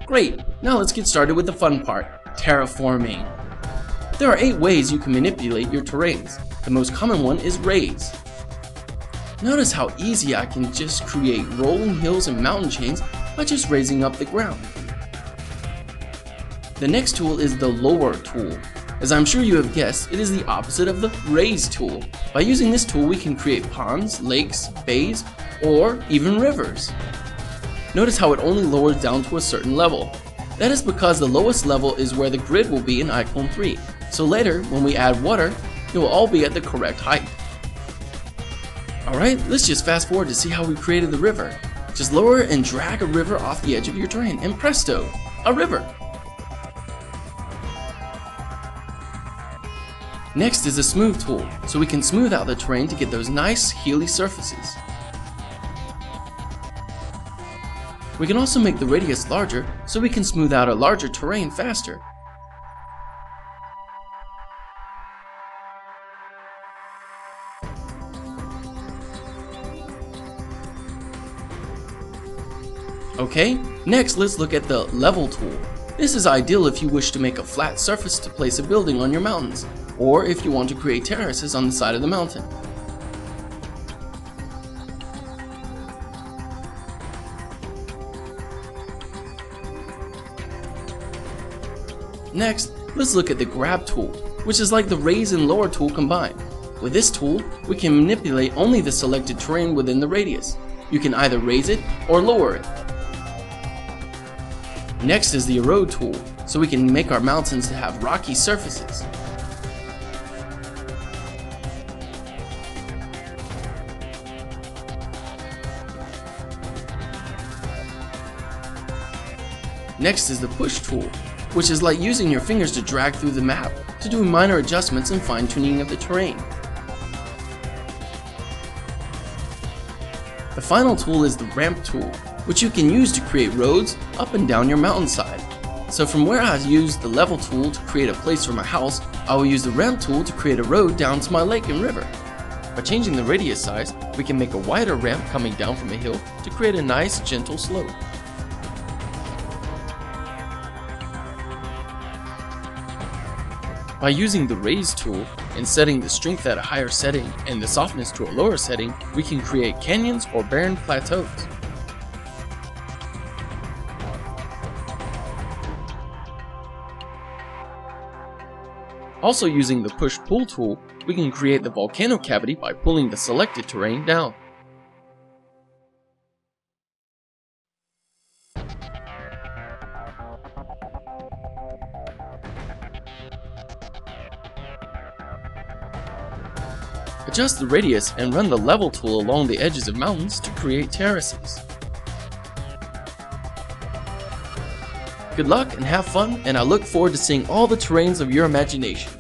Great, now let's get started with the fun part, terraforming. There are 8 ways you can manipulate your terrains. The most common one is raise. Notice how easy I can just create rolling hills and mountain chains by just raising up the ground. The next tool is the lower tool. As I'm sure you have guessed, it is the opposite of the raise tool. By using this tool we can create ponds, lakes, bays, or even rivers. Notice how it only lowers down to a certain level. That is because the lowest level is where the grid will be in Icon 3. So later, when we add water, it will all be at the correct height. Alright, let's just fast forward to see how we created the river. Just lower and drag a river off the edge of your terrain and presto, a river! Next is the smooth tool, so we can smooth out the terrain to get those nice, heely surfaces. We can also make the radius larger, so we can smooth out a larger terrain faster. Okay, next let's look at the level tool. This is ideal if you wish to make a flat surface to place a building on your mountains, or if you want to create terraces on the side of the mountain. Next, let's look at the grab tool, which is like the raise and lower tool combined. With this tool, we can manipulate only the selected terrain within the radius. You can either raise it or lower it. Next is the erode tool, so we can make our mountains to have rocky surfaces. Next is the push tool, which is like using your fingers to drag through the map to do minor adjustments and fine-tuning of the terrain. The final tool is the ramp tool, which you can use to create roads up and down your mountainside. So from where I used the level tool to create a place for my house, I will use the ramp tool to create a road down to my lake and river. By changing the radius size, we can make a wider ramp coming down from a hill to create a nice, gentle slope. By using the raise tool and setting the strength at a higher setting and the softness to a lower setting, we can create canyons or barren plateaus. Also using the push-pull tool, we can create the volcano cavity by pulling the selected terrain down. Adjust the radius and run the level tool along the edges of mountains to create terraces. Good luck and have fun, and I look forward to seeing all the terrains of your imagination.